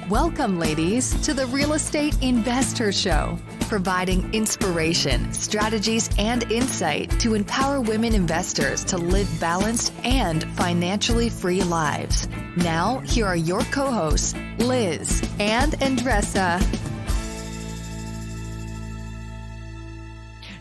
Welcome, ladies, to the Real Estate Investor Show, providing inspiration, strategies, and insight to empower women investors to live balanced and financially free lives. Now, here are your co-hosts, Liz and Andressa.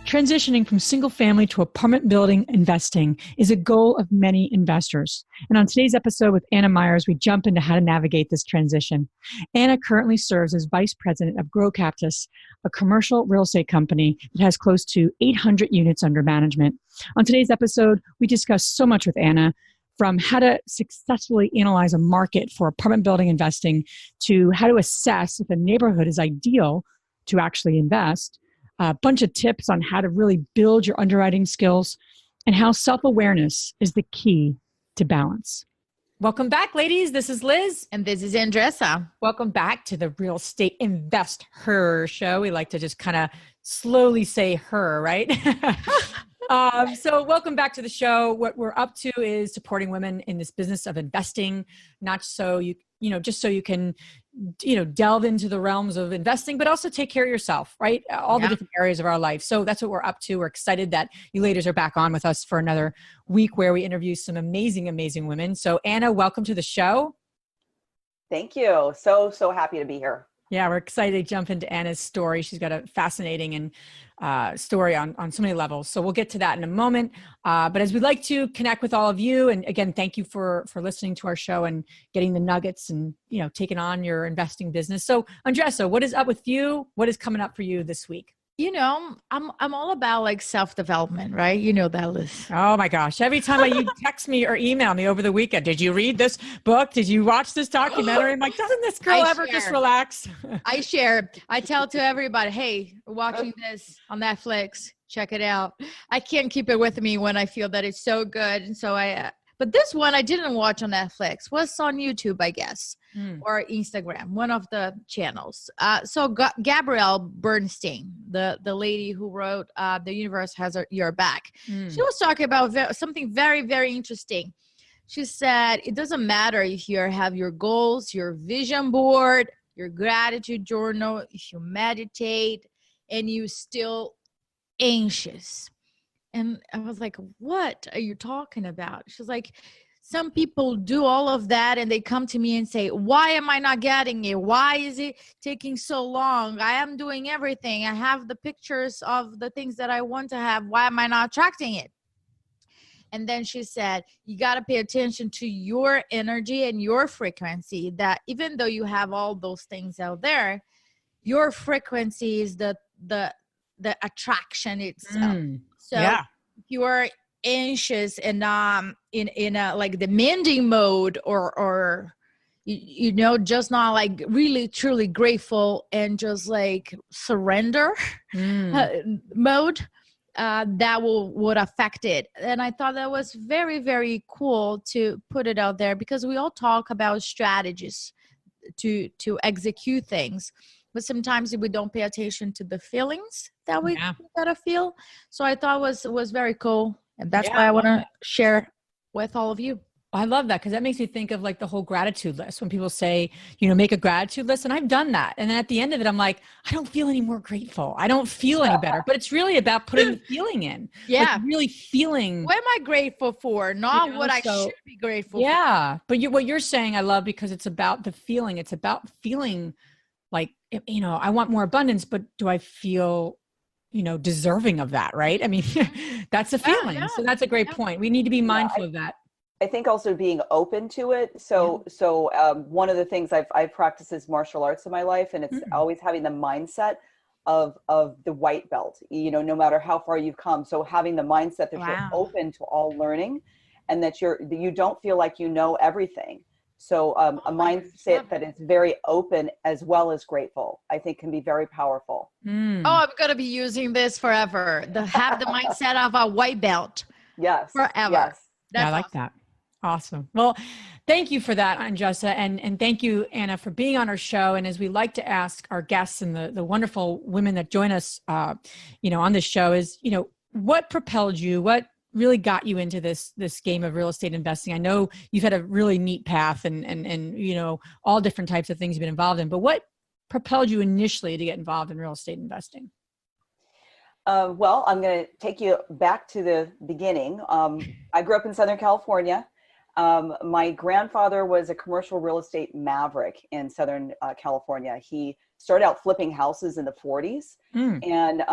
Transitioning from single family to apartment building investing is a goal of many investors. And on today's episode with Anna Myers, we jump into how to navigate this transition. Anna currently serves as vice president of Grocapitus, a commercial real estate company that has close to 800 units under management. On today's episode, we discuss so much with Anna, from how to successfully analyze a market for apartment building investing to how to assess if a neighborhood is ideal to actually invest, a bunch of tips on how to really build your underwriting skills, and how self-awareness is the key to balance. Welcome back, ladies. This is Liz. And this is Andressa. Welcome back to the Real Estate Invest Her show. We like to just kind of slowly say her, right? So welcome back to the show. What we're up to is supporting women in this business of investing, not so just so you can, delve into the realms of investing, but also take care of yourself, right? All the different areas of our life. So that's what we're up to. We're excited that you ladies are back on with us for another week where we interview some amazing, amazing women. So Anna, welcome to the show. Thank you. So happy to be here. Yeah, we're excited to jump into Anna's story. She's got a fascinating story on so many levels. So we'll get to that in a moment. But as we'd like to connect with all of you, and again, thank you for listening to our show and getting the nuggets and, taking on your investing business. So Andressa, what is up with you? What is coming up for you this week? I'm all about like self-development, right? You know that, Liz. Oh my gosh. Every time you text me or email me over the weekend, did you read this book? Did you watch this documentary? I'm like, doesn't this girl ever just relax? I share. I tell to everybody, hey, we're watching this on Netflix. Check it out. I can't keep it with me when I feel that it's so good. And so but this one I didn't watch on Netflix. Was on YouTube, I guess, or Instagram, one of the channels. So Gabrielle Bernstein, the lady who wrote The Universe Has Your Back, she was talking about something very, very interesting. She said, it doesn't matter if you have your goals, your vision board, your gratitude journal, if you meditate, and you still anxious. And I was like, what are you talking about? She's like, some people do all of that and they come to me and say, why am I not getting it? Why is it taking so long? I am doing everything. I have the pictures of the things that I want to have. Why am I not attracting it? And then she said, you got to pay attention to your energy and your frequency, that even though you have all those things out there, your frequency is the attraction itself. So if you are anxious and in a like demanding mode or just not like really truly grateful and just like surrender mode, that would affect it. And I thought that was very, very cool to put it out there, because we all talk about strategies to execute things. But sometimes we don't pay attention to the feelings that we gotta feel. So I thought was very cool. And that's why I want to share with all of you. I love that, because that makes me think of like the whole gratitude list. When people say, make a gratitude list, and I've done that. And then at the end of it, I'm like, I don't feel any more grateful. I don't feel any better. But it's really about putting the feeling in. Yeah. Like really feeling. What am I grateful for? Not what I should be grateful for. Yeah. But what you're saying, I love, because it's about the feeling. It's about feeling like, I want more abundance, but do I feel, deserving of that, right? I mean, that's a feeling. Yeah. So that's a great point. We need to be mindful of that. I think also being open to it. So one of the things I've practiced is martial arts in my life, and it's always having the mindset of the white belt, no matter how far you've come. So having the mindset that you're open to all learning, and that you don't feel like you know everything. So a mindset that is very open as well as grateful, I think, can be very powerful. Oh, I'm going to be using this forever. Have the mindset of a white belt. Yes. Forever. Yes. I like that. Awesome. Well, thank you for that, Andressa. And thank you, Anna, for being on our show. And as we like to ask our guests and the wonderful women that join us, on this show is, what propelled you? What really got you into this game of real estate investing? I know you've had a really neat path and you know, all different types of things you've been involved in, but what propelled you initially to get involved in real estate investing? Well, I'm going to take you back to the beginning. I grew up in Southern California. My grandfather was a commercial real estate maverick in Southern California. He started out flipping houses in the 40s and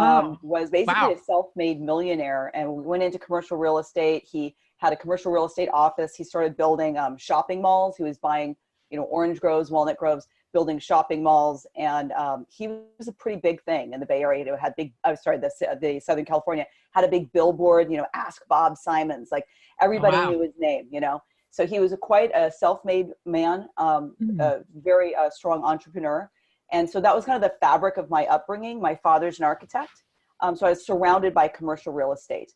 was basically a self-made millionaire, and went into commercial real estate. He had a commercial real estate office. He started building shopping malls. He was buying, you know, orange groves, walnut groves, building shopping malls. And he was a pretty big thing in the Bay Area. It had the Southern California had a big billboard, you know, Ask Bob Simons, like everybody knew his name, you know. So he was quite a self-made man, a very strong entrepreneur. And so that was kind of the fabric of my upbringing. My father's an architect. So I was surrounded by commercial real estate.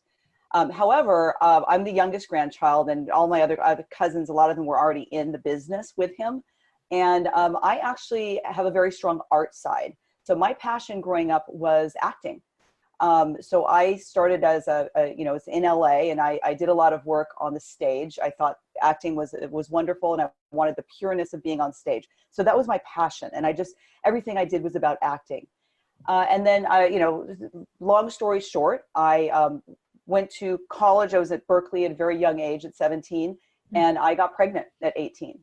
However, I'm the youngest grandchild, and all my other cousins, a lot of them were already in the business with him. And I actually have a very strong art side. So my passion growing up was acting. So I started as it's in LA, and I did a lot of work on the stage. I thought acting was wonderful, and I wanted the pureness of being on stage. So that was my passion. And everything I did was about acting. And then long story short, I went to college. I was at Berkeley at a very young age, at 17, and I got pregnant at 18.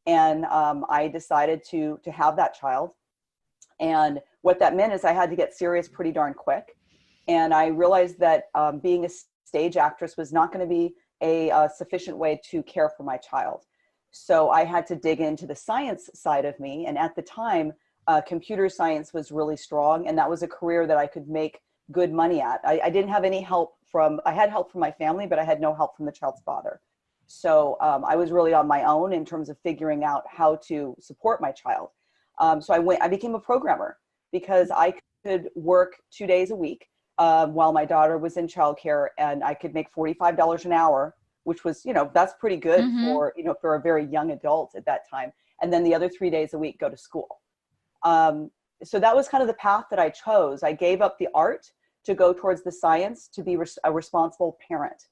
And I decided to have that child. And what that meant is I had to get serious pretty darn quick. And I realized that being a stage actress was not going to be a sufficient way to care for my child. So I had to dig into the science side of me. And at the time, computer science was really strong. And that was a career that I could make good money at. I didn't have any help I had help from my family, but I had no help from the child's father. So I was really on my own in terms of figuring out how to support my child. So I became a programmer because I could work 2 days a week while my daughter was in childcare, and I could make $45 an hour, which was, that's pretty good for a very young adult at that time. And then the other 3 days a week go to school. So that was kind of the path that I chose. I gave up the art to go towards the science, to be a responsible parent.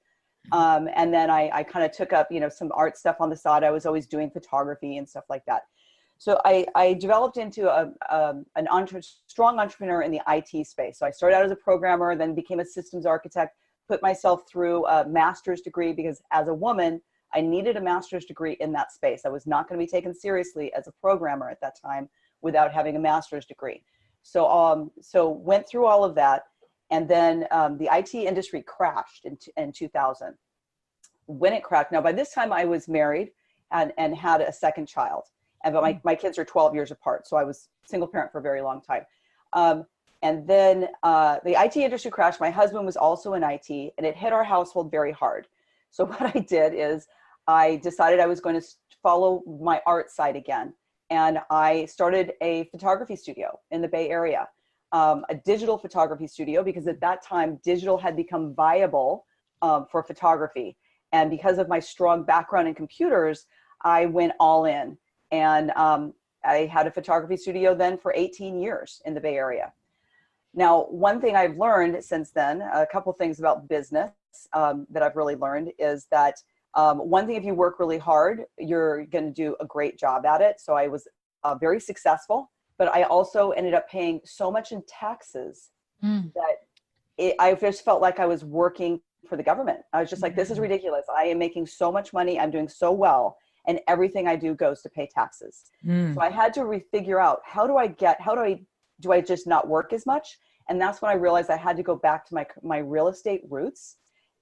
And then I kind of took up, some art stuff on the side. I was always doing photography and stuff like that. So I developed into strong entrepreneur in the IT space. So I started out as a programmer, then became a systems architect, put myself through a master's degree, because as a woman, I needed a master's degree in that space. I was not going to be taken seriously as a programmer at that time without having a master's degree. So went through all of that. And then the IT industry crashed in 2000. When it crashed, now by this time I was married and had a second child. But my kids are 12 years apart. So I was single parent for a very long time. And then the IT industry crashed. My husband was also in IT, and it hit our household very hard. So what I did is I decided I was going to follow my art side again. And I started a photography studio in the Bay Area. A digital photography studio, because at that time, digital had become viable for photography. And because of my strong background in computers, I went all in. And I had a photography studio then for 18 years in the Bay Area. Now, one thing I've learned since then, a couple things about business that I've really learned is that one thing, if you work really hard, you're going to do a great job at it. So I was very successful. But I also ended up paying so much in taxes that I just felt like I was working for the government. I was just like, this is ridiculous. I am making so much money. I'm doing so well. And everything I do goes to pay taxes. So I had to refigure out, do I just not work as much? And that's when I realized I had to go back to my real estate roots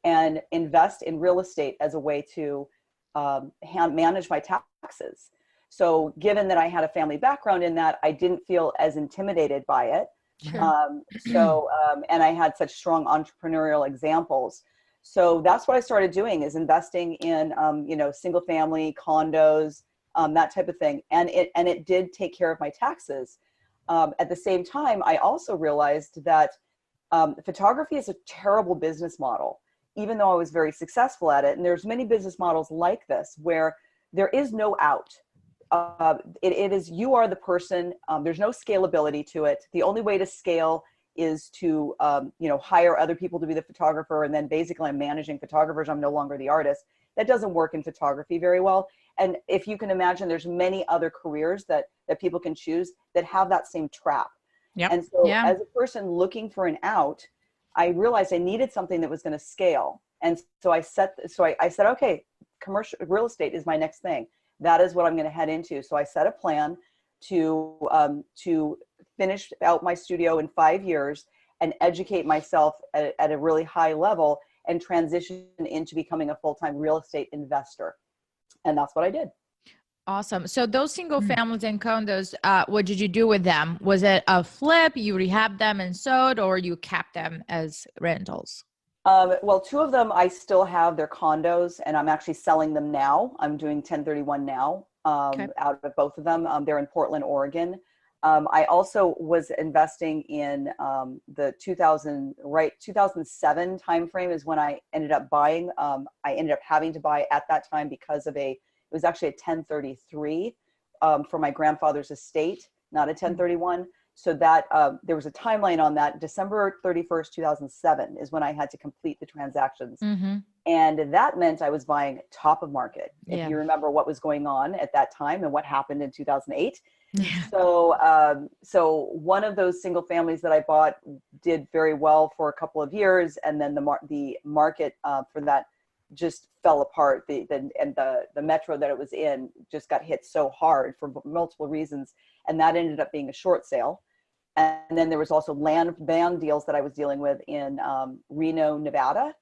and invest in real estate as a way to manage my taxes. So given that I had a family background in that, I didn't feel as intimidated by it. Sure. And I had such strong entrepreneurial examples. So that's what I started doing, is investing in, single family condos, that type of thing. And it did take care of my taxes. At the same time, I also realized that photography is a terrible business model, even though I was very successful at it. And there's many business models like this where there is no out. It is, you are the person, there's no scalability to it. The only way to scale is to, hire other people to be the photographer. And then basically I'm managing photographers. I'm no longer the artist. That doesn't work in photography very well. And if you can imagine, there's many other careers that people can choose that have that same trap. Yep. And so as a person looking for an out, I realized I needed something that was going to scale. And so I said, okay, commercial real estate is my next thing. That is what I'm going to head into. So I set a plan to finish out my studio in 5 years and educate myself at a really high level and transition into becoming a full-time real estate investor. And that's what I did. Awesome. So those single families and condos, what did you do with them? Was it a flip? You rehabbed them and sold, or you kept them as rentals? Well, 2 of them, I still have their condos and I'm actually selling them now. I'm doing 1031 now out of both of them. They're in Portland, Oregon. I also was investing in the 2007 timeframe is when I ended up buying. I ended up having to buy at that time because of it was actually a 1033 for my grandfather's estate, not a 1031. So that there was a timeline on that. December 31st, 2007 is when I had to complete the transactions. Mm-hmm. And that meant I was buying top of market. If you remember what was going on at that time and what happened in 2008. Yeah. So one of those single families that I bought did very well for a couple of years. And then the market for that just fell apart. The metro that it was in just got hit so hard for multiple reasons. And that ended up being a short sale. And then there was also land deals that I was dealing with in Reno, Nevada,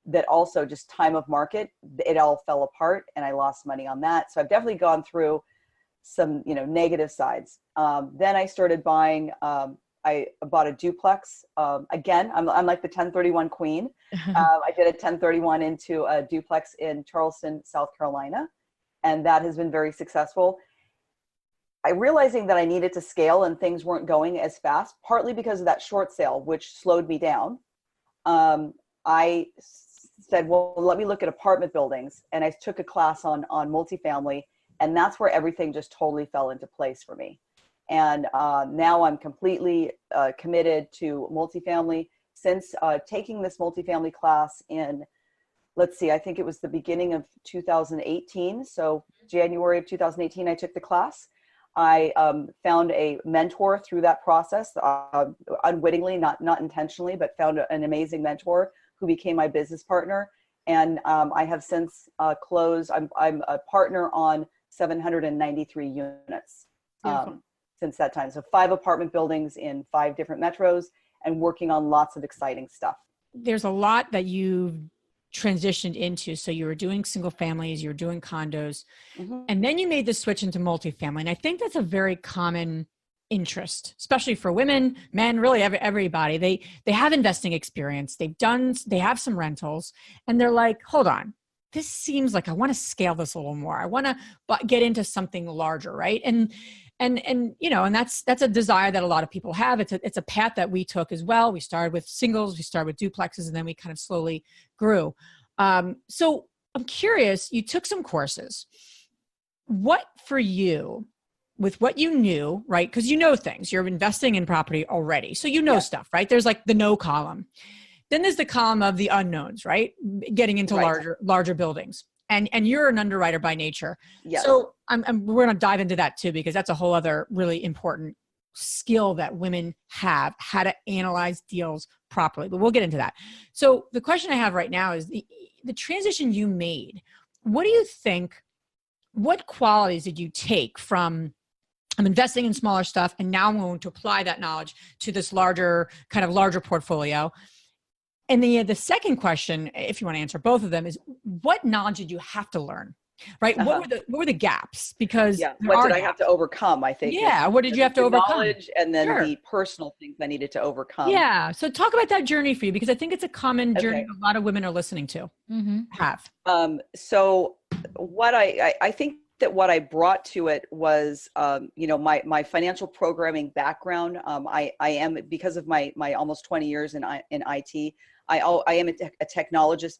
that also just time of market, it all fell apart and I lost money on that. So I've definitely gone through some, negative sides. Then I started buying, I bought a duplex. Again, I'm like the 1031 queen. I did a 1031 into a duplex in Charleston, South Carolina. And that has been very successful. Realizing that I needed to scale and things weren't going as fast, partly because of that short sale, which slowed me down. I said, well, let me look at apartment buildings. And I took a class on multifamily. And that's where everything just totally fell into place for me. And now I'm completely committed to multifamily. Since taking this multifamily class in, I think it was the beginning of 2018. So January of 2018, I took the class. I found a mentor through that process, unwittingly, not intentionally, but found an amazing mentor who became my business partner. And I have since closed, I'm a partner on 793 units since that time. So 5 apartment buildings in 5 different metros and working on lots of exciting stuff. There's a lot that you've transitioned into. So you were doing single families, you were doing condos, and then you made the switch into multifamily. And I think that's a very common interest, especially for women, men, really everybody. They have investing experience. They have some rentals and they're like, hold on, this seems like I want to scale this a little more. I want to get into something larger. Right. And that's a desire that a lot of people have. It's a path that we took as well. We started with singles, we started with duplexes, and then we kind of slowly grew. So I'm curious, you took some courses. What for you, with what you knew, right? Because you know things, you're investing in property already. So stuff, right? There's like the no column. Then there's the column of the unknowns, right? Getting into larger buildings. And you're an underwriter by nature. Yes. So we're going to dive into that too, because that's a whole other really important skill that women have, how to analyze deals properly, but we'll get into that. So the question I have right now is the transition you made. What do you think, what qualities did you take from I'm investing in smaller stuff and now I'm going to apply that knowledge to this larger portfolio? And the second question, if you want to answer both of them, is what knowledge did you have to learn? Right? What were the gaps? Because what did I have to overcome? I think. Yeah. What did you have to overcome? Knowledge and then the personal things I needed to overcome. Yeah. So talk about that journey for you, because I think it's a common journey a lot of women are listening to have. So what I think that what I brought to it was, my financial programming background. I am, because of my almost 20 years in IT, I am a technologist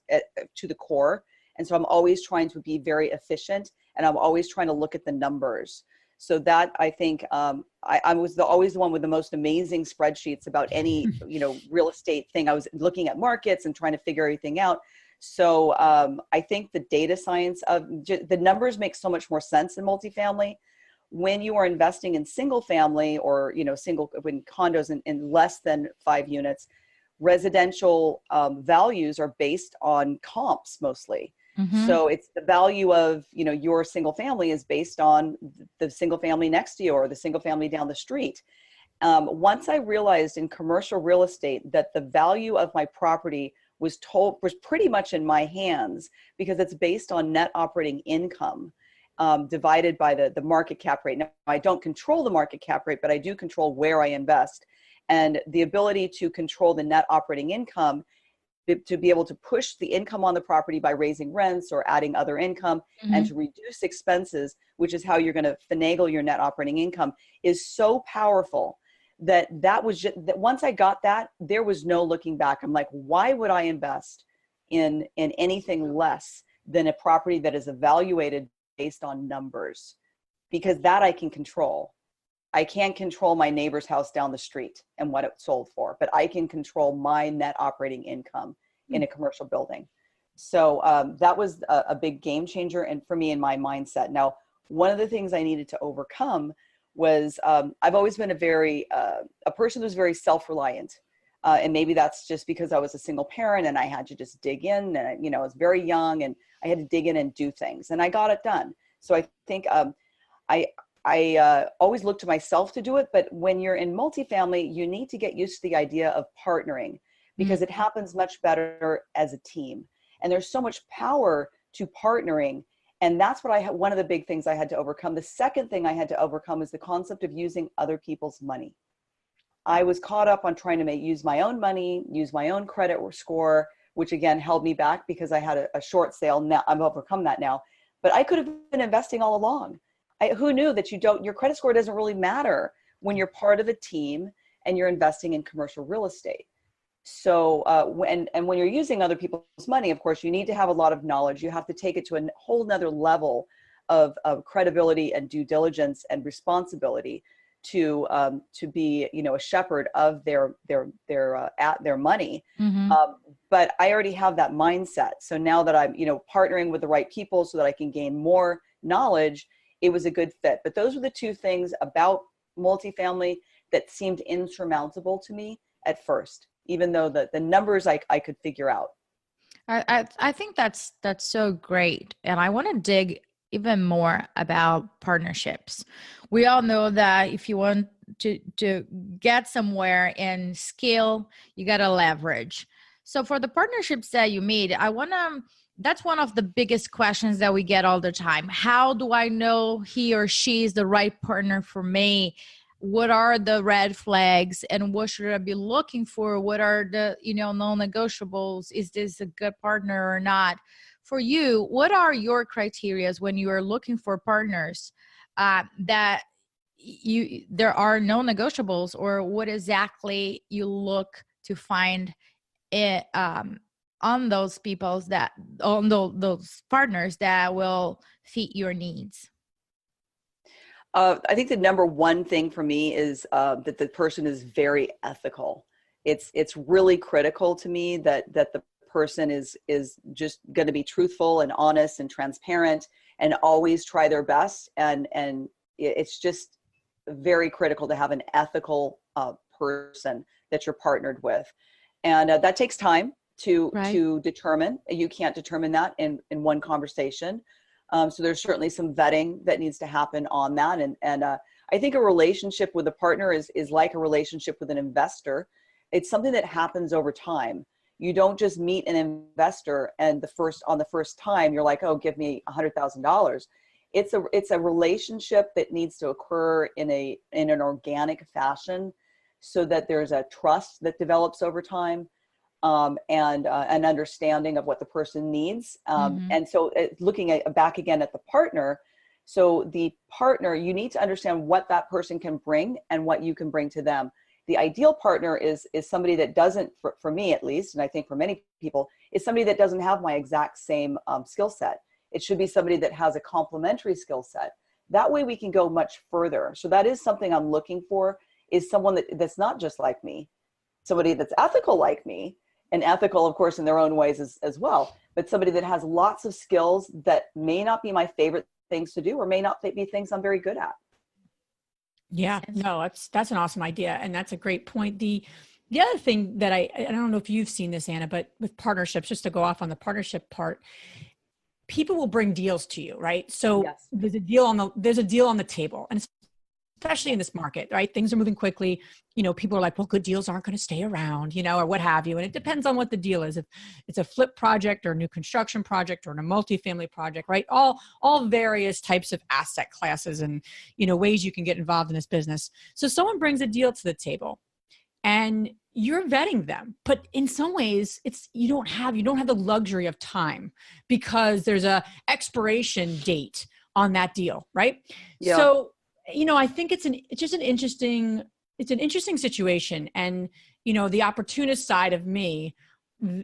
to the core. And so I'm always trying to be very efficient and I'm always trying to look at the numbers. So that, I think, I was always the one with the most amazing spreadsheets about any, real estate thing. I was looking at markets and trying to figure everything out. So I think the data science of the numbers make so much more sense in multifamily. When you are investing in single family or, when condos in less than 5 units, residential values are based on comps mostly. Mm-hmm. So it's the value of, your single family is based on the single family next to you or the single family down the street. Once I realized in commercial real estate that the value of my property was pretty much in my hands, because it's based on net operating income divided by the market cap rate. Now, I don't control the market cap rate, but I do control where I invest. And the ability to control the net operating income, to be able to push the income on the property by raising rents or adding other income, Mm-hmm. and to reduce expenses, which is how you're going to finagle your net operating income, is so powerful that once I got that, there was no looking back. I'm like, why would I invest in anything less than a property that is evaluated based on numbers? Because that I can control. I can't control my neighbor's house down the street and what it sold for, but I can control my net operating income in a commercial building. So that was a big game changer, and for me in my mindset. Now, one of the things I needed to overcome was I've always been a person who's very self-reliant. And maybe that's just because I was a single parent and I had to just dig in, and I was very young and I had to dig in and do things, and I got it done. So I think I always look to myself to do it, but when you're in multifamily, you need to get used to the idea of partnering, because it happens much better as a team. And there's so much power to partnering. And that's what one of the big things I had to overcome. The second thing I had to overcome is the concept of using other people's money. I was caught up on trying to use my own money, use my own credit score, which again held me back because I had a short sale. Now I've overcome that now, but I could have been investing all along. Who knew that your credit score doesn't really matter when you're part of a team and you're investing in commercial real estate. So when you're using other people's money, of course, you need to have a lot of knowledge. You have to take it to a whole nother level of credibility and due diligence and responsibility to be, a shepherd of their money. Mm-hmm. But I already have that mindset. So now that I'm, partnering with the right people so that I can gain more knowledge, it was a good fit. But those were the two things about multifamily that seemed insurmountable to me at first, even though the numbers I could figure out. I think that's so great. And I want to dig even more about partnerships. We all know that if you want to get somewhere and scale, you got to leverage. So for the partnerships that you made, that's one of the biggest questions that we get all the time. How do I know he or she is the right partner for me? What are the red flags and what should I be looking for? What are the, non-negotiables? Is this a good partner or not? For you, what are your criteria when you are looking for partners that there are no negotiables, or what exactly you look to find it, on those those partners that will fit your needs? I think the number one thing for me is that the person is very ethical. It's really critical to me that the person is just going to be truthful and honest and transparent and always try their best. And it's just very critical to have an ethical person that you're partnered with. And that takes time to determine. You can't determine that in one conversation. So there's certainly some vetting that needs to happen on that. And I think a relationship with a partner is like a relationship with an investor. It's something that happens over time. You don't just meet an investor and on the first time you're like, oh, give me $100,000. It's a relationship that needs to occur in an organic fashion, so that there's a trust that develops over time. And an understanding of what the person needs. And so looking back again at the partner, so the partner, you need to understand what that person can bring and what you can bring to them. The ideal partner is somebody that doesn't, for me at least, and I think for many people, is somebody that doesn't have my exact same skill set. It should be somebody that has a complementary skill set, That way we can go much further. So that is something I'm looking for, is someone that's not just like me, somebody that's ethical like me, and ethical, of course, in their own ways as well, but somebody that has lots of skills that may not be my favorite things to do, or may not be things I'm very good at. Yeah, no, that's an awesome idea. And that's a great point. The other thing that I don't know if you've seen this, Anna, but with partnerships, just to go off on the partnership part, people will bring deals to you, right? So Yes. there's a deal on the table, and especially in this market, right? Things are moving quickly. People are like, well, good deals aren't going to stay around, or what have you. And it depends on what the deal is. If it's a flip project or a new construction project or a multifamily project, right? All various types of asset classes and, ways you can get involved in this business. So someone brings a deal to the table and you're vetting them, but in some ways you don't have the luxury of time, because there's a expiration date on that deal, right? Yeah. So, I think it's an interesting situation. And, the opportunist side of me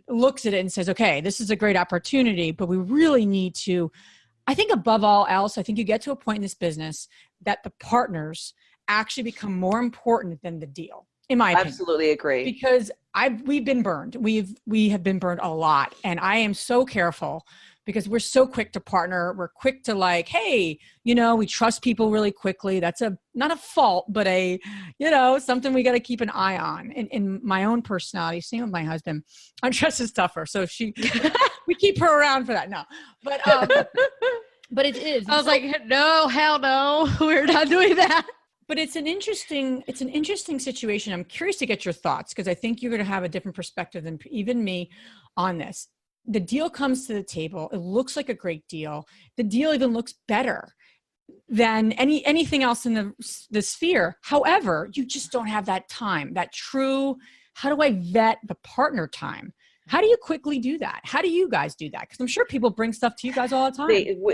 looks at it and says, okay, this is a great opportunity, but we really need to, I think above all else, I think you get to a point in this business that the partners actually become more important than the deal, in my opinion. Absolutely agree. Because we've been burned. We have been burned a lot. And I am so careful, because we're so quick to partner. We're quick to like, hey, we trust people really quickly. That's not a fault, but something we got to keep an eye on. In my own personality, same with my husband, our trust is tougher. So we keep her around for that. No, but it is. I was like, no, hell no, we're not doing that. But it's an interesting situation. I'm curious to get your thoughts, because I think you're going to have a different perspective than even me on this. The deal comes to the table. It looks like a great deal. The deal even looks better than anything else in the sphere. However, you just don't have that time, that true, how do I vet the partner time? How do you quickly do that? How do you guys do that? Because I'm sure people bring stuff to you guys all the time.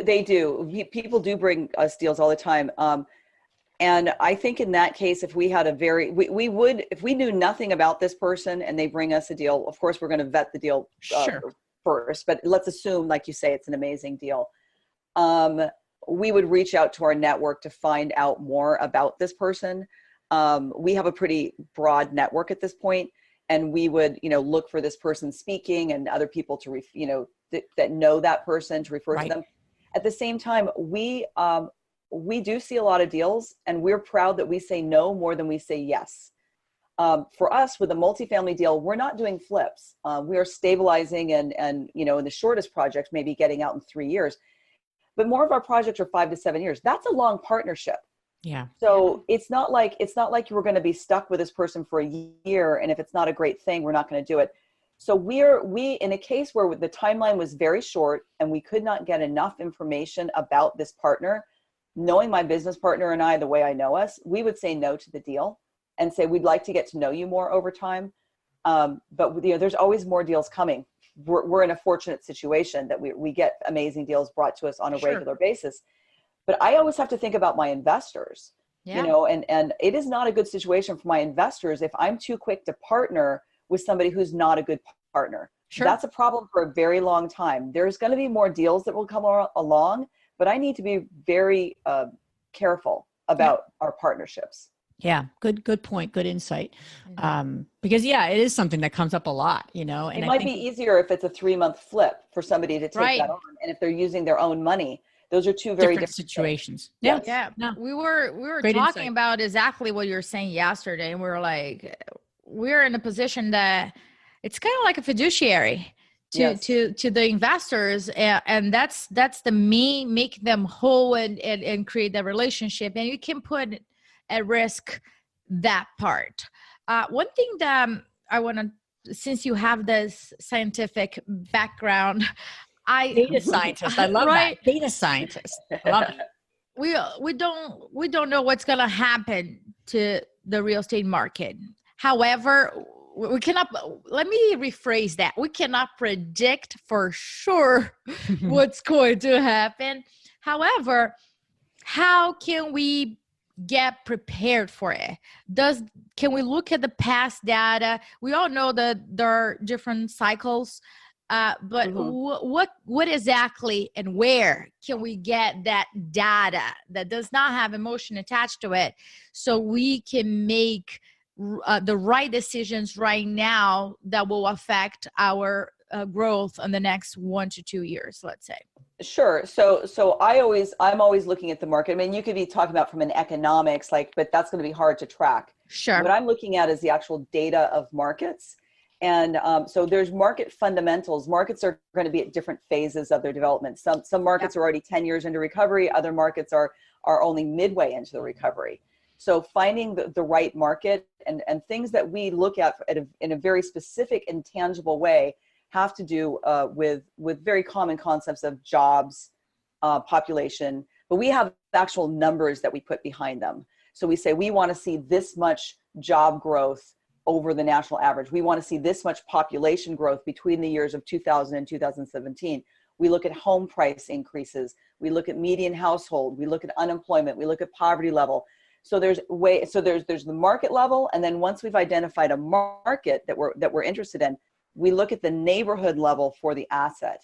They do. People do bring us deals all the time. And I think in that case, if we had we would, if we knew nothing about this person and they bring us a deal, of course, we're going to vet the deal first, but let's assume, like you say, it's an amazing deal. We would reach out to our network to find out more about this person. We have a pretty broad network at this point, and we would, look for this person speaking and other people to, that know that person, to refer to them. At the same time, we do see a lot of deals, and we're proud that we say no more than we say yes. For us, with a multifamily deal, we're not doing flips. We are stabilizing and in the shortest projects, maybe getting out in 3 years. But more of our projects are 5 to 7 years. That's a long partnership. Yeah. So it's not like you were going to be stuck with this person for a year, and if it's not a great thing, we're not going to do it. So we in a case where the timeline was very short and we could not get enough information about this partner, knowing my business partner and I the way I know us, we would say no to the deal and say, we'd like to get to know you more over time. But there's always more deals coming. We're in a fortunate situation that we get amazing deals brought to us on a regular basis. But I always have to think about my investors, and it is not a good situation for my investors if I'm too quick to partner with somebody who's not a good partner. That's a problem for a very long time. There's going to be more deals that will come along, but I need to be very careful about our partnerships. Yeah. Good point. Good insight. Because it is something that comes up a lot, and it might be easier if it's a 3-month flip for somebody to take that on. And if they're using their own money, those are two very different situations. Yes. Yeah. No. We were talking about exactly what you were saying yesterday. And we were like, we're in a position that it's kind of like a fiduciary to the investors. And that's the make them whole and create that relationship. And you can put at risk that part. One thing that I want to, since you have this scientific background, data scientist. I love that. Data scientist. I love it. We don't know what's going to happen to the real estate market. However, we cannot, let me rephrase that. We cannot predict for sure what's going to happen. However, how can we get prepared for it? Can we look at the past data? We all know that there are different cycles But what exactly and where can we get that data that does not have emotion attached to it, so we can make the right decisions right now that will affect our growth in the next 1 to 2 years, let's say? Sure. So I'm always looking at the market. I mean, you could be talking about from an economics, but that's going to be hard to track. Sure. What I'm looking at is the actual data of markets. And so there's market fundamentals. Markets are going to be at different phases of their development. Some markets are already 10 years into recovery. Other markets are only midway into the recovery. So finding the right market and things that we look at in a very specific and tangible way have to do with very common concepts of jobs, population, but we have actual numbers that we put behind them. So we say we want to see this much job growth over the national average. We want to see this much population growth between the years of 2000 and 2017. We look at home price increases. We look at median household. We look at unemployment. We look at poverty level. So there's the market level, and then once we've identified a market that we're interested in, we look at the neighborhood level for the asset.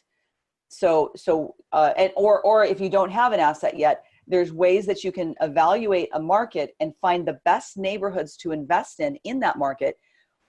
Or if you don't have an asset yet, there's ways that you can evaluate a market and find the best neighborhoods to invest in that market,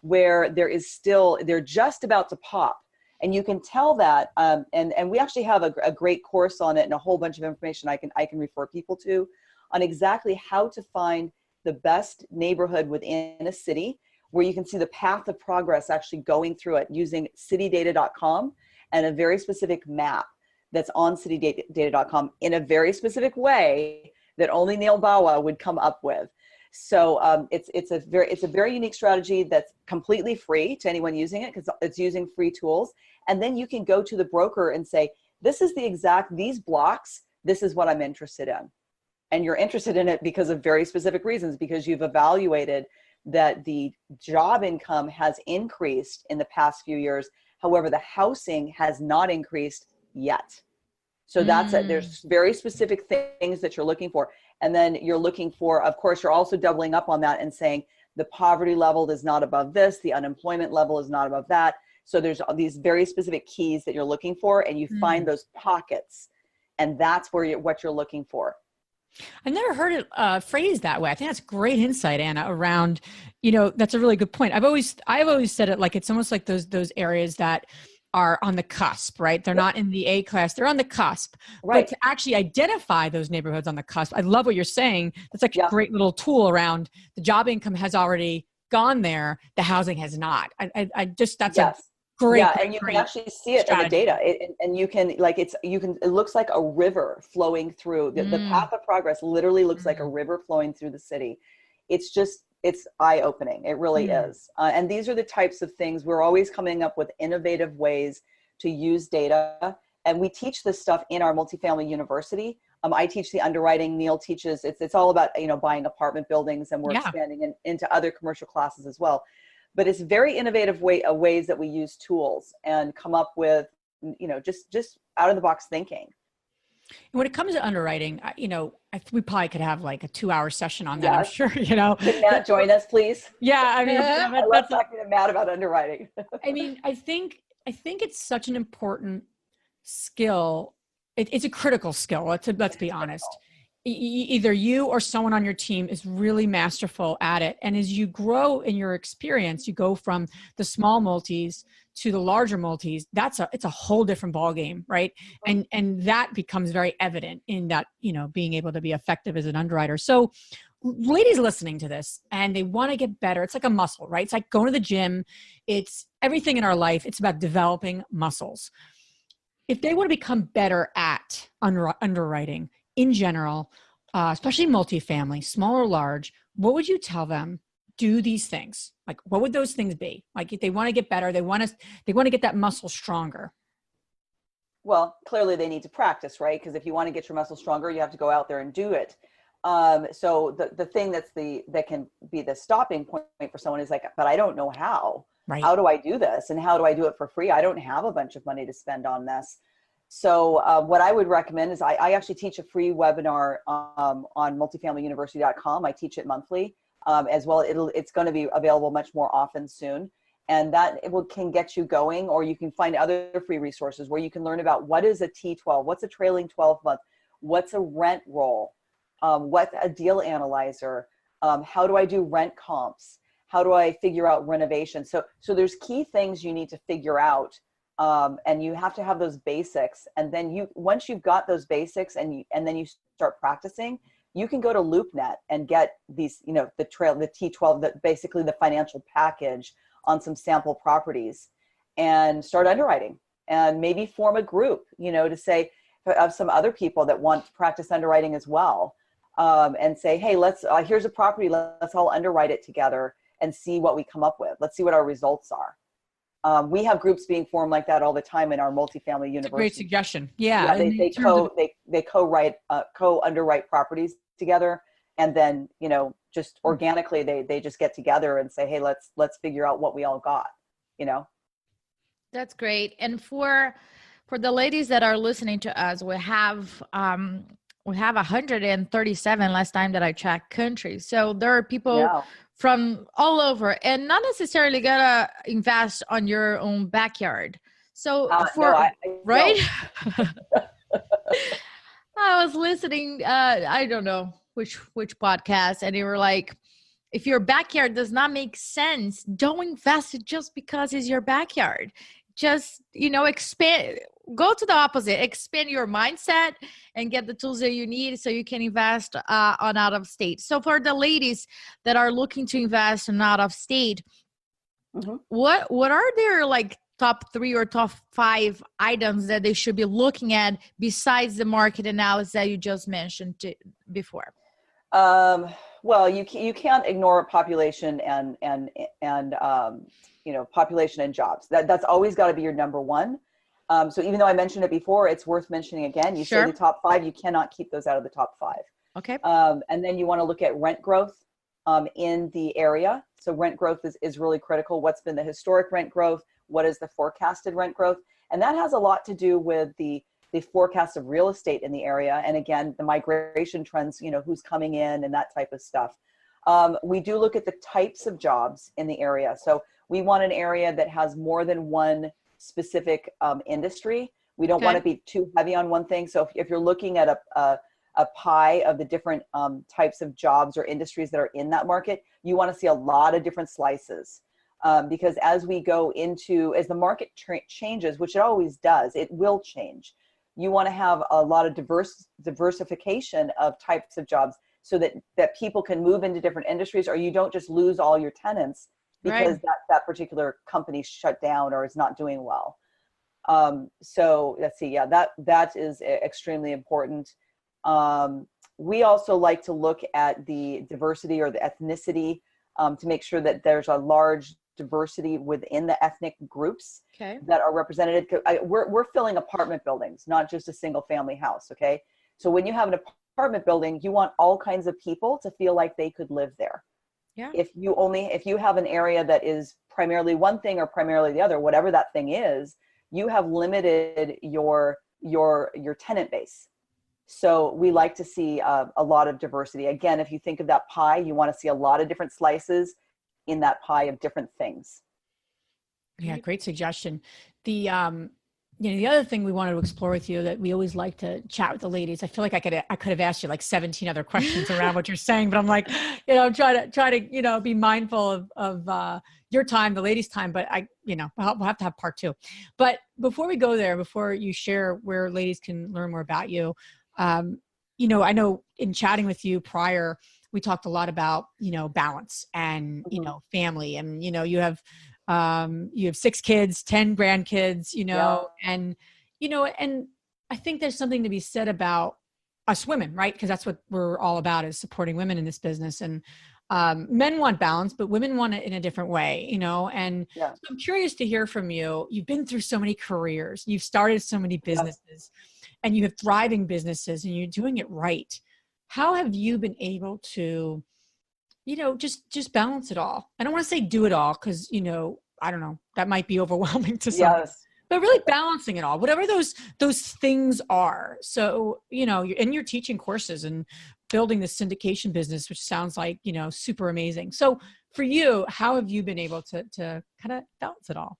where they're just about to pop. And you can tell that, and we actually have a great course on it and a whole bunch of information I can refer people to on exactly how to find the best neighborhood within a city, where you can see the path of progress actually going through it using citydata.com and a very specific map that's on citydata.com in a very specific way that only Neal Bawa would come up with. So it's a very unique strategy that's completely free to anyone using it, because it's using free tools. And then you can go to the broker and say, this is these blocks, this is what I'm interested in. And you're interested in it because of very specific reasons, because you've evaluated that the job income has increased in the past few years. However, the housing has not increased yet. So that's it. There's very specific things that you're looking for. And then you're looking for, of course, you're also doubling up on that and saying the poverty level is not above this, the unemployment level is not above that. So there's these very specific keys that you're looking for, and you find those pockets, and that's what you're looking for. I've never heard it phrased that way. I think that's great insight, Anna, around, that's a really good point. I've always said it like it's almost like those areas that are on the cusp, right? They're not in the A class, they're on the cusp. Right. But to actually identify those neighborhoods on the cusp, I love what you're saying. That's like a great little tool around the job income has already gone there, the housing has not. That's a great, and you can actually see it strategy. In the data, and you can it looks like a river flowing through. The path of progress literally looks like a river flowing through the city. It's eye-opening. It really is. And these are the types of things we're always coming up with, innovative ways to use data. And we teach this stuff in our Multifamily University. I teach the underwriting. Neal teaches. It's all about buying apartment buildings, and we're expanding into other commercial classes as well. But it's very innovative ways that we use tools and come up with, just out of the box thinking. And when it comes to underwriting, we probably could have like a 2-hour session on that. I'm sure, Can Matt join us, please? Yeah. I mean, I love talking to Matt about underwriting. I mean, I think it's such an important skill. It's a critical skill. Let's be honest. Either you or someone on your team is really masterful at it. And as you grow in your experience, you go from the small multis to the larger multis. It's a whole different ballgame, right? And that becomes very evident in that, being able to be effective as an underwriter. So ladies listening to this and they want to get better. It's like a muscle, right? It's like going to the gym. It's everything in our life. It's about developing muscles. If they want to become better at underwriting, in general, especially multifamily, small or large, what would you tell them? Do these things. Like, what would those things be? Like, if they want to get better, they want to get that muscle stronger. Well, clearly they need to practice, right? Because if you want to get your muscle stronger, you have to go out there and do it. So the thing that can be the stopping point for someone is like, but I don't know how. Right. How do I do this? And how do I do it for free? I don't have a bunch of money to spend on this. So what I would recommend is I actually teach a free webinar on multifamilyuniversity.com. I teach it monthly as well. It's going to be available much more often soon. And that can get you going, or you can find other free resources where you can learn about what is a T12, what's a trailing 12 month, what's a rent roll, what's a deal analyzer, how do I do rent comps, how do I figure out renovation. So there's key things you need to figure out, and you have to have those basics. And then once you've got those basics and then you start practicing, you can go to LoopNet and get these, the T12, basically the financial package on some sample properties, and start underwriting, and maybe form a group, to say of some other people that want to practice underwriting as well, and say, hey, here's a property, let's all underwrite it together and see what we come up with. Let's see what our results are. We have groups being formed like that all the time in our multifamily university. That's a great suggestion. Yeah. They co-underwrite properties together, and then, just organically they just get together and say, hey, let's figure out what we all got, That's great. And for the ladies that are listening to us, we have 137 last time that I checked countries. So there are people from all over, and not necessarily gotta invest on your own backyard. So right? I was listening, I don't know which podcast, and they were like, if your backyard does not make sense, don't invest it just because it's your backyard. Just, expand, go to the opposite, expand your mindset and get the tools that you need so you can invest on out of state. So for the ladies that are looking to invest on out of state, what are their top 3 or top 5 items that they should be looking at besides the market analysis that you just mentioned before? Well, you can't ignore population and population and jobs. That's always got to be your number one. So even though I mentioned it before, it's worth mentioning again. You say the top 5, you cannot keep those out of the top 5. Okay. And then you want to look at rent growth in the area. So rent growth is really critical. What's been the historic rent growth? What is the forecasted rent growth? And that has a lot to do with the forecast of real estate in the area. And again, the migration trends, who's coming in and that type of stuff. We do look at the types of jobs in the area. So we want an area that has more than one specific industry. We don't want to be too heavy on one thing. So if you're looking at a pie of the different types of jobs or industries that are in that market, you want to see a lot of different slices. Because as the market changes, which it always does, it will change. You want to have a lot of diversification of types of jobs so that people can move into different industries, or you don't just lose all your tenants because that particular company shut down or is not doing well. So let's see. Yeah, that is extremely important. We also like to look at the diversity or the ethnicity to make sure that there's a large diversity within the ethnic groups that are represented. We're filling apartment buildings, not just a single family house. Okay. So when you have an apartment building, you want all kinds of people to feel like they could live there. Yeah. If you have an area that is primarily one thing or primarily the other, whatever that thing is, you have limited your tenant base. So we like to see a lot of diversity. Again, if you think of that pie, you want to see a lot of different slices in that pie of different things. Yeah, great suggestion. The the other thing we wanted to explore with you that we always like to chat with the ladies. I feel like I could have asked you like 17 other questions around what you're saying, but I'm like, try to be mindful of your time, the ladies' time. But we'll have to have part 2. But before we go there, before you share where ladies can learn more about you, I know in chatting with you prior, we talked a lot about, balance and, family, and, you have 6 kids, 10 grandkids, and I think there's something to be said about us women, right? Because that's what we're all about, is supporting women in this business. And men want balance, but women want it in a different way, and so I'm curious to hear from you. You've been through so many careers, you've started so many businesses, and you have thriving businesses, and you're doing it right. How have you been able to, just balance it all? I don't want to say do it all, because, I don't know, that might be overwhelming to some, but really balancing it all, whatever those things are. So, and you're teaching courses and building this syndication business, which sounds like, super amazing. So for you, how have you been able to kind of balance it all?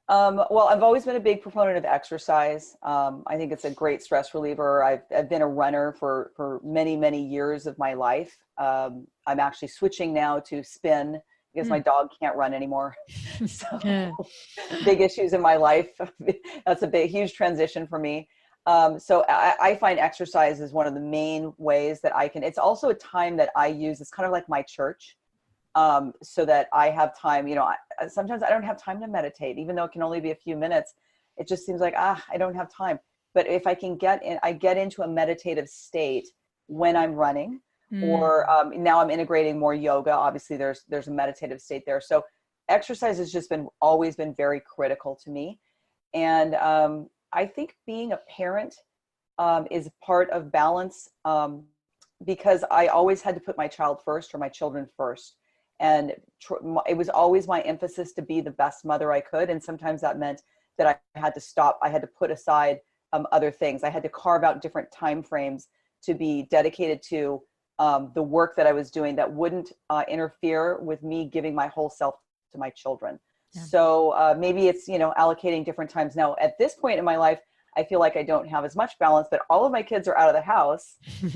Well, I've always been a big proponent of exercise. I think it's a great stress reliever. I've been a runner for many, many years of my life. I'm actually switching now to spin because my dog can't run anymore. So big issues in my life. That's a huge transition for me. So I find exercise is one of the main ways that it's also a time that I use. It's kind of like my church. So that I have time, sometimes I don't have time to meditate, even though it can only be a few minutes. It just seems like, I don't have time. But if I can I get into a meditative state when I'm running, or now I'm integrating more yoga. Obviously there's a meditative state there. So exercise has just always been very critical to me. And, I think being a parent, is part of balance, because I always had to put my child first or my children first. And it was always my emphasis to be the best mother I could. And sometimes that meant that I had to stop. I had to put aside other things. I had to carve out different time frames to be dedicated to the work that I was doing that wouldn't interfere with me giving my whole self to my children. Yeah. So maybe it's, allocating different times. Now, at this point in my life, I feel like I don't have as much balance, but all of my kids are out of the house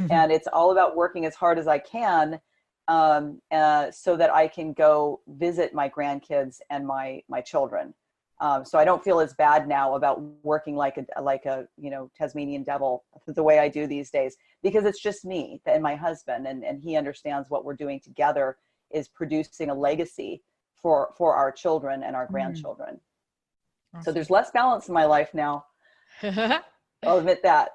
and it's all about working as hard as I can. So that I can go visit my grandkids and my children. So I don't feel as bad now about working like a Tasmanian devil the way I do these days, because it's just me and my husband, and he understands what we're doing together is producing a legacy for our children and our grandchildren. Awesome. So there's less balance in my life now. I'll admit that.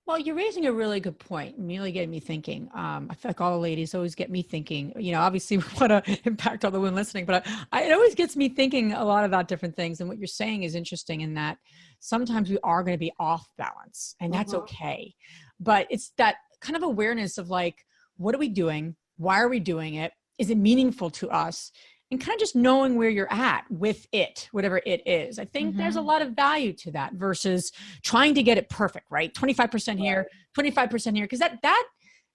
Well, you're raising a really good point. Really getting me thinking. I feel like all the ladies always get me thinking, obviously we want to impact all the women listening, but it always gets me thinking a lot about different things. And what you're saying is interesting in that sometimes we are going to be off balance, and that's okay. But it's that kind of awareness of like, what are we doing? Why are we doing it? Is it meaningful to us? And kind of just knowing where you're at with it, whatever it is. I think there's a lot of value to that versus trying to get it perfect, right? 25% here, 25% here. Because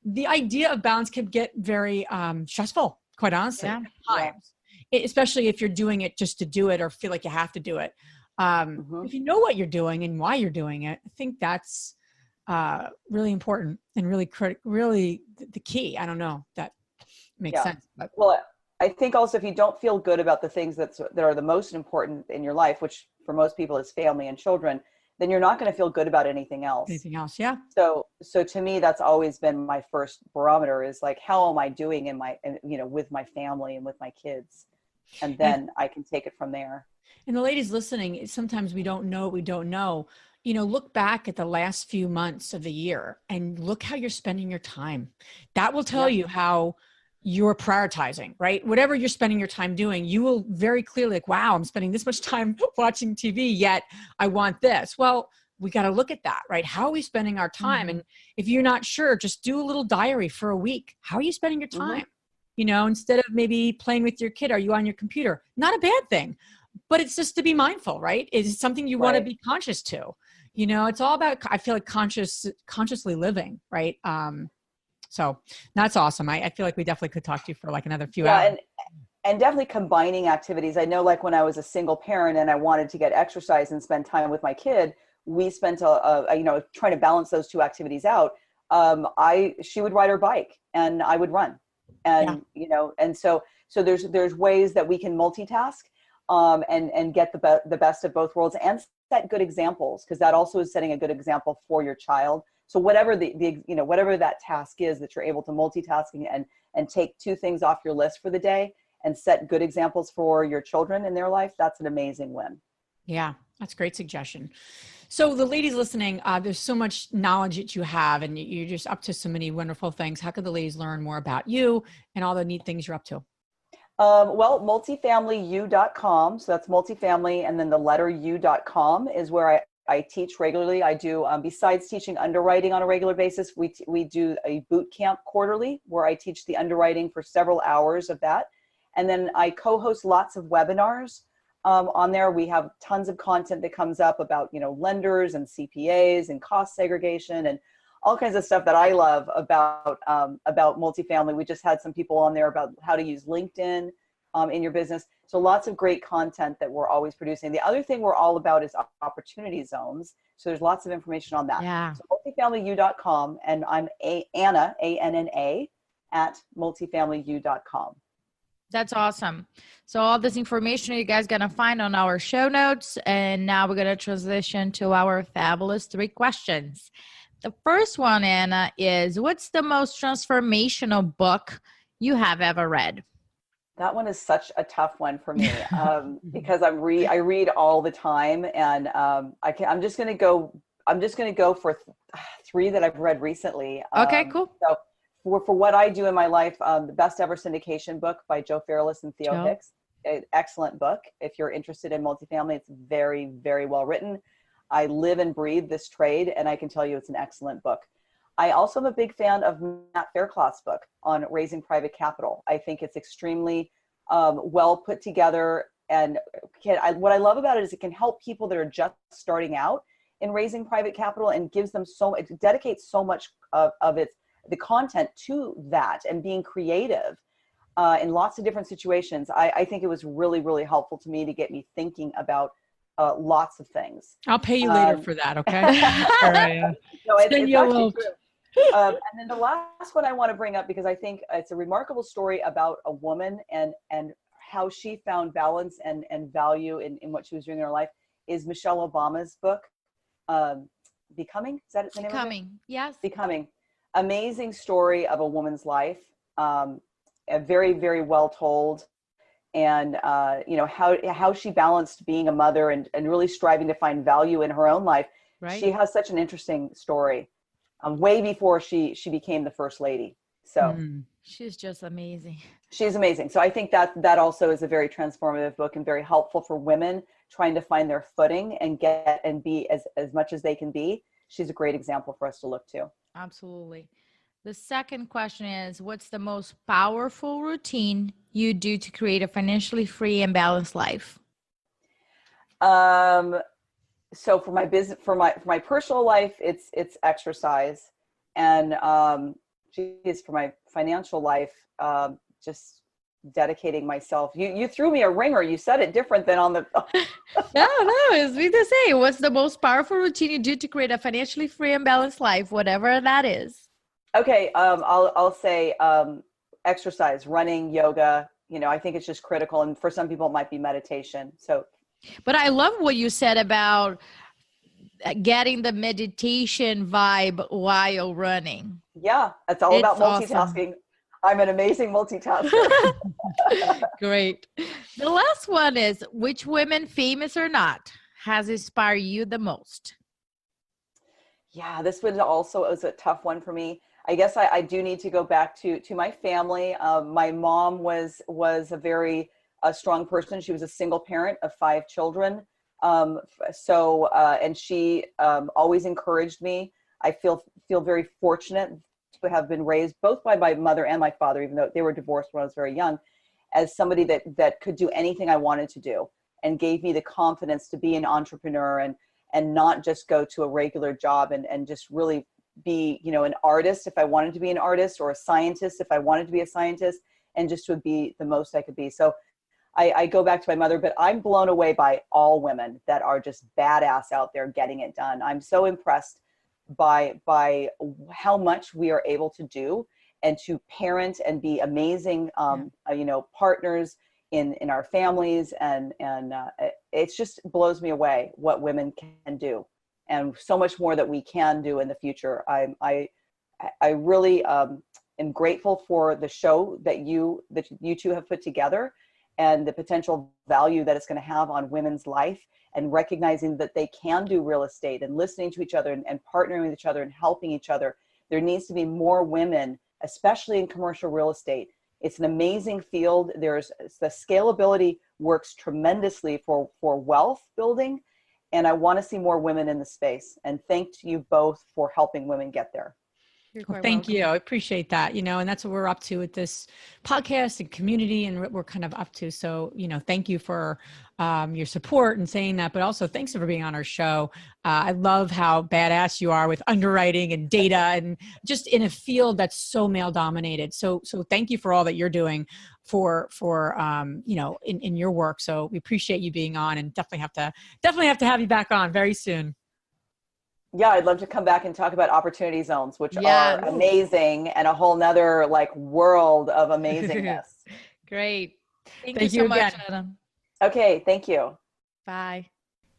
the idea of balance can get very stressful, quite honestly, at times. Especially if you're doing it just to do it or feel like you have to do it. If you know what you're doing and why you're doing it, I think that's really important and really the key. I don't know if that makes sense. But. Well, I think also if you don't feel good about the things that are the most important in your life, which for most people is family and children, then you're not going to feel good about anything else. Yeah. So to me, that's always been my first barometer is like, how am I doing with my family and with my kids? And then I can take it from there. And the ladies listening, sometimes we don't know what we don't know. Look back at the last few months of the year and look how you're spending your time. That will tell you how you're prioritizing, right? Whatever you're spending your time doing, you will very clearly like, wow, I'm spending this much time watching TV, yet I want this. Well, we got to look at that, right? How are we spending our time? And if you're not sure, just do a little diary for a week. How are you spending your time? Instead of maybe playing with your kid, are you on your computer? Not a bad thing, but it's just to be mindful, right? Is something you want to be conscious to, it's all about, I feel like consciously living, right? So that's awesome. I feel like we definitely could talk to you for like another few hours. And definitely combining activities. I know like when I was a single parent and I wanted to get exercise and spend time with my kid, we spent trying to balance those two activities out. She would ride her bike and I would run, and and so there's ways that we can multitask and get the best of both worlds and set good examples, because that also is setting a good example for your child. So whatever whatever that task is that you're able to multitasking and take two things off your list for the day and set good examples for your children in their life, that's an amazing win. Yeah, that's a great suggestion. So the ladies listening, there's so much knowledge that you have and you're just up to so many wonderful things. How could the ladies learn more about you and all the neat things you're up to? Well, multifamilyu.com. So that's multifamily and then the letter u.com is where I teach regularly. I do, besides teaching underwriting on a regular basis, we do a boot camp quarterly where I teach the underwriting for several hours of that. And then I co-host lots of webinars on there. We have tons of content that comes up about, lenders and CPAs and cost segregation and all kinds of stuff that I love about multifamily. We just had some people on there about how to use LinkedIn in your business. So lots of great content that we're always producing. The other thing we're all about is opportunity zones. So there's lots of information on that. Yeah. So multifamilyu.com, and I'm Anna, A-N-N-A, at multifamilyu.com. That's awesome. So all this information you guys going to find on our show notes. And now we're going to transition to our fabulous 3 questions. The first one, Anna, is what's the most transformational book you have ever read? That one is such a tough one for me because I read all the time, and I'm just going to go for 3 that I've read recently. Okay, cool. So for what I do in my life, the Best Ever Syndication book by Joe Fairless and Theo Hicks, an excellent book. If you're interested in multifamily, it's very, very well written. I live and breathe this trade, and I can tell you it's an excellent book. I also am a big fan of Matt Faircloth's book on raising private capital. I think it's extremely well put together. And what I love about it is it can help people that are just starting out in raising private capital, and gives them it dedicates so much of the content to that and being creative in lots of different situations. I think it was really, really helpful to me to get me thinking about lots of things. I'll pay you later for that, okay? All right, no, it's actually true. And then the last one I want to bring up, because I think it's a remarkable story about a woman and how she found balance and value in what she was doing in her life, is Michelle Obama's book, Becoming. Is that the name of it? Becoming, yes. Becoming. Amazing story of a woman's life, very, very well told. And, how she balanced being a mother and really striving to find value in her own life. Right. She has such an interesting story. Way before she became the first lady. So she's just amazing. She's amazing. So I think that also is a very transformative book and very helpful for women trying to find their footing and get and be as much as they can be. She's a great example for us to look to. Absolutely. The second question is, what's the most powerful routine you do to create a financially free and balanced life? So for my business, for my personal life, it's exercise, and for my financial life, just dedicating myself. You threw me a ringer. You said it different than on the. No, it's me to say. What's the most powerful routine you do to create a financially free and balanced life, whatever that is? Okay, I'll say exercise, running, yoga. I think it's just critical, and for some people it might be meditation. So. But I love what you said about getting the meditation vibe while running. Yeah, it's all about multitasking. Awesome. I'm an amazing multitasker. Great. The last one is, which women, famous or not, has inspired you the most? Yeah, this was also a tough one for me. I guess I do need to go back to my family. My mom was a very strong person. She was a single parent of 5 children. And she always encouraged me. I feel very fortunate to have been raised both by my mother and my father, even though they were divorced when I was very young, as somebody that could do anything I wanted to do, and gave me the confidence to be an entrepreneur and not just go to a regular job and just really be, an artist if I wanted to be an artist, or a scientist if I wanted to be a scientist, and just to be the most I could be. So I go back to my mother, but I'm blown away by all women that are just badass out there getting it done. I'm so impressed by how much we are able to do, and to parent and be amazing, partners in our families. And it just blows me away what women can do, and so much more that we can do in the future. I really am grateful for the show that you two have put together, and the potential value that it's going to have on women's life, and recognizing that they can do real estate, and listening to each other and partnering with each other and helping each other. There needs to be more women, especially in commercial real estate. It's an amazing field. The scalability works tremendously for wealth building. And I want to see more women in the space. And thank you both for helping women get there. You're Well, quite thank welcome. you. I appreciate that, and that's what we're up to with this podcast and community and what we're kind of up to. So, thank you for your support and saying that, but also thanks for being on our show. I love how badass you are with underwriting and data and just in a field that's so male dominated. So thank you for all that you're doing for in your work. So we appreciate you being on, and definitely have to have you back on very soon. Yeah, I'd love to come back and talk about opportunity zones, which Yeah. are amazing and a whole nother world of amazingness. Great. Thank you Thank so you much, again. Adam. Okay, thank you. Bye.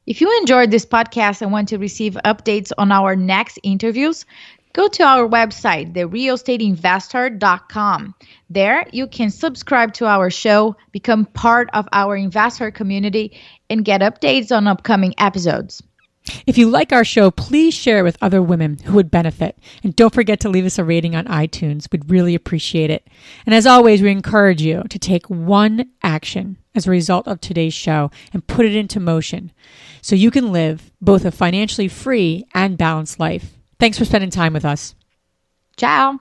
If you enjoyed this podcast and want to receive updates on our next interviews, go to our website, therealestateinvestor.com. There, you can subscribe to our show, become part of our investor community, and get updates on upcoming episodes. If you like our show, please share it with other women who would benefit. And don't forget to leave us a rating on iTunes. We'd really appreciate it. And as always, we encourage you to take one action as a result of today's show and put it into motion so you can live both a financially free and balanced life. Thanks for spending time with us. Ciao.